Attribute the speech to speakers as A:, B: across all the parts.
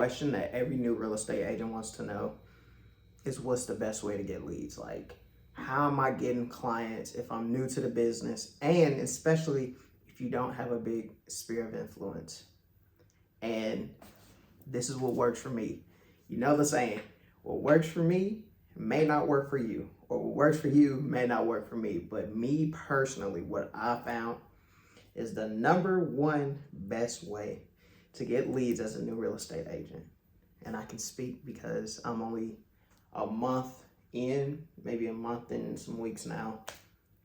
A: question that every new real estate agent wants to know is what's the best way to get leads? Like, how am I getting clients if I'm new to the business? And especially if you don't have a big sphere of influence. And this is what works for me. You know the saying, what works for me may not work for you, or what works for you may not work for me. But me personally, what I found is the number one best way to get leads as a new real estate agent. And I can speak because I'm only a month in, maybe a month and some weeks now,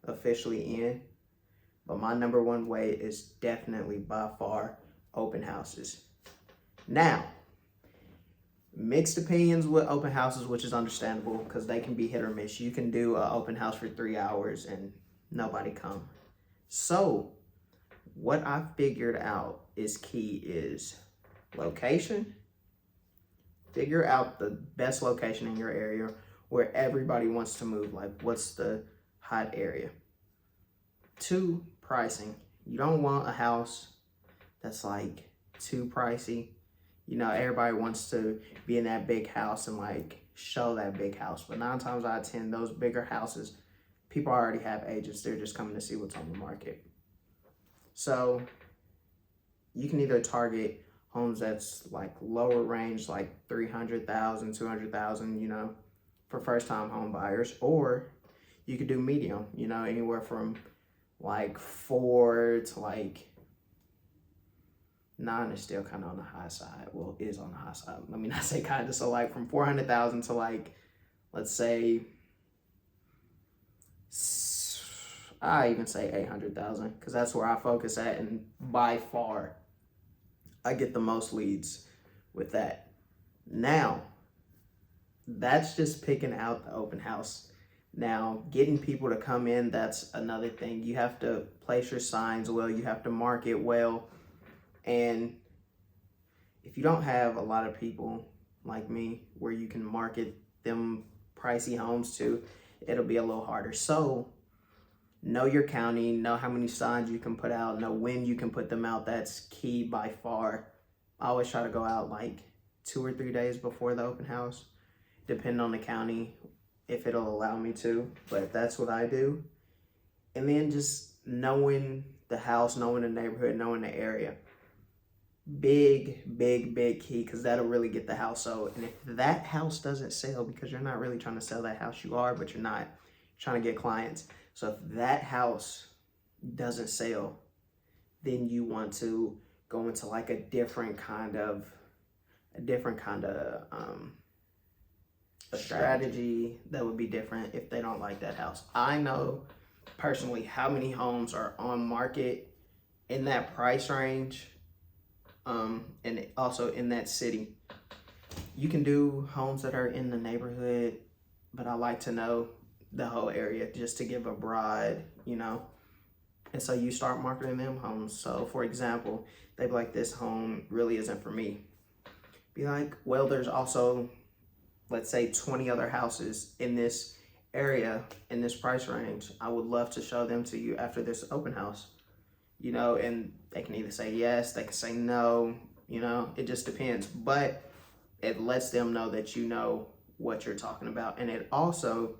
A: officially in. But my number one way is definitely by far open houses. Now, mixed opinions with open houses, which is understandable because they can be hit or miss. You can do an open house for 3 hours and nobody come. So what I figured out is key is location. Figure out the best location in your area where everybody wants to move. Like, what's the hot area? 2, pricing. You don't want a house that's like too pricey. You know, everybody wants to be in that big house and like show that big house. But 9 times out of 10, those bigger houses, people already have agents. They're just coming to see what's on the market. So you can either target homes that's like lower range, like 300,000, 200,000, you know, for first time home buyers, or you could do medium, you know, anywhere from like 4 to like 9 is still kind of on the high side. Well, is on the high side. Let me not say kind of. So like from 400,000 to like, let's say, I even say 800,000 because that's where I focus at, and by far I get the most leads with that. Now, that's just picking out the open house. Now, getting people to come in, that's another thing. You have to place your signs well. You have to market well. And if you don't have a lot of people like me where you can market them pricey homes to, it'll be a little harder. So know your county, know how many signs you can put out, know when you can put them out. That's key by far. I always try to go out like 2 or 3 days before the open house, depending on the county, if it'll allow me to, but that's what I do. And then just knowing the house, knowing the neighborhood, knowing the area. Big key, because that'll really get the house sold. And if that house doesn't sell, because you're not really trying to sell that house, you are, but you're not trying to get clients. So if that house doesn't sell, then you want to go into like a different kind of a strategy that would be different if they don't like that house. I know personally how many homes are on market in that price range, and also in that city. You can do homes that are in the neighborhood, but I like to know the whole area just to give a broad, you know. And so you start marketing them homes. So for example, they'd be like, this home really isn't for me. Be like, well, there's also, let's say 20 other houses in this area, in this price range. I would love to show them to you after this open house, you know, and they can either say yes, they can say no, you know, it just depends. But it lets them know that you know what you're talking about. And it also,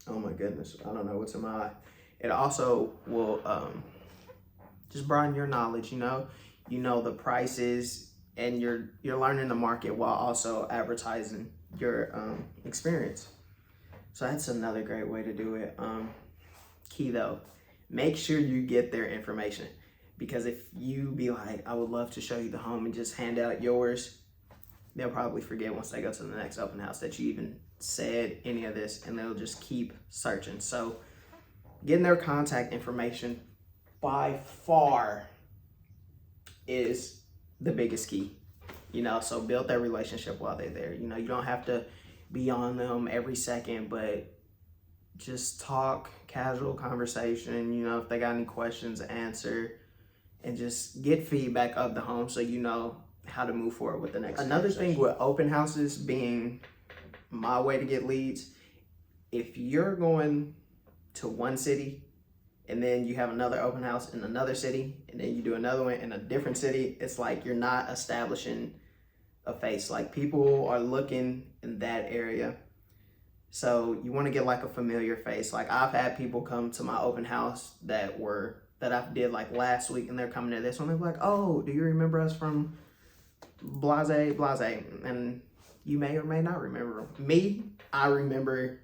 A: oh my goodness, I don't know what's in my eye. It also will just broaden your knowledge, you know the prices, and you're learning the market while also advertising your experience. So that's another great way to do it. Key though, make sure you get their information, because if you be like, I would love to show you the home, and just hand out yours, they'll probably forget once they go to the next open house that you even said any of this, and they'll just keep searching. So getting their contact information by far is the biggest key, you know. So build that relationship while they're there. You know, you don't have to be on them every second, but just talk, casual conversation, you know, if they got any questions, answer, and just get feedback of the home so you know how to move forward with the next. Another thing with open houses being my way to get leads, if you're going to one city and then you have another open house in another city and then you do another one in a different city, it's like you're not establishing a face. Like people are looking in that area. So you want to get like a familiar face. Like I've had people come to my open house that I did like last week, and they're coming to this one. They're like, "Oh, do you remember us from Blase, Blase?" And you may or may not remember me. I remember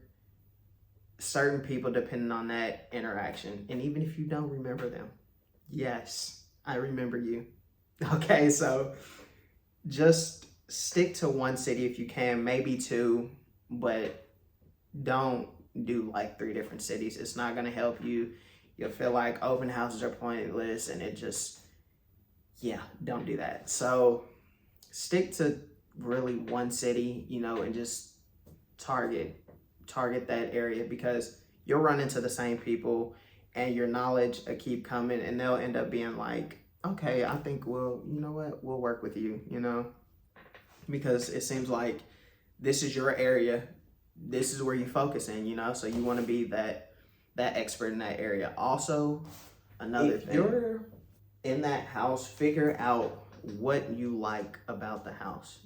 A: certain people depending on that interaction. And even if you don't remember them, yes, I remember you. Okay, so just stick to one city if you can, maybe two, but don't do like 3 different cities. It's not going to help you. You'll feel like open houses are pointless, and it just, yeah, don't do that. So stick to really one city, and just target that area, because you'll run into the same people and your knowledge will keep coming, and they'll end up being like, okay, I think we'll work with you, because it seems like this is your area. This is where you focus in, so you want to be that expert in that area. Also, another thing, if you're in that house, figure out what you like about the house,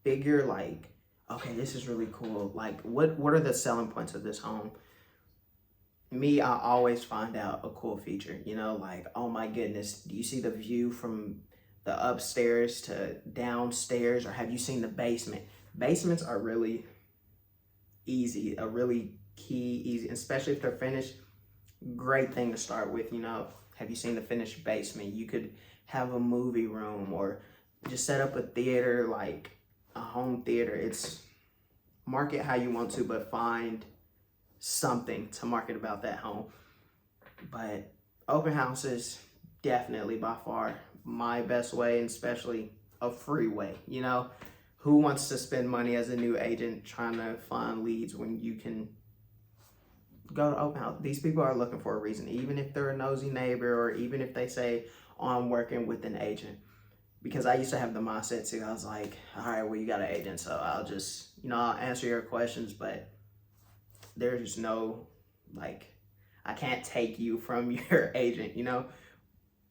A: figure like, okay, this is really cool. Like what are the selling points of this home? Me, I always find out a cool feature, like, oh my goodness, do you see the view from the upstairs to downstairs, or have you seen the basement? Basements are really easy, a really key, easy, especially if they're finished. Great thing to start with, have you seen the finished basement? You could have a movie room, or just set up a theater, like a home theater. It's market how you want to, but find something to market about that home. But open houses, definitely by far my best way, and especially a free way. Who wants to spend money as a new agent trying to find leads when you can go to open house? These people are looking for a reason, even if they're a nosy neighbor, or even if they say, oh, I'm working with an agent. Because I used to have the mindset too. I was like, all right, well, you got an agent, so I'll just, I'll answer your questions, but there's no, like, I can't take you from your agent,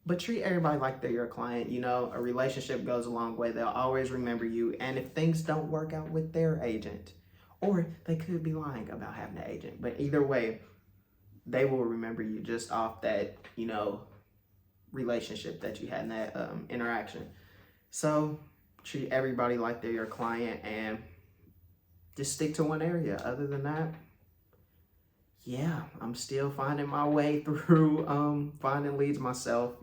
A: But treat everybody like they're your client, A relationship goes a long way. They'll always remember you. And if things don't work out with their agent, or they could be lying about having an agent, but either way, they will remember you just off that, relationship that you had in that interaction. So treat everybody like they're your client, and just stick to one area. Other than that, yeah, I'm still finding my way through finding leads myself,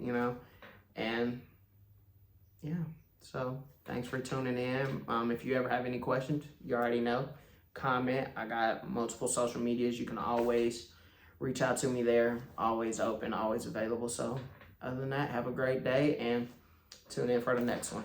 A: and yeah. So thanks for tuning in. If you ever have any questions, you already know, comment. I got multiple social medias. You can always reach out to me there. Always open, always available. So other than that, have a great day, and tune in for the next one.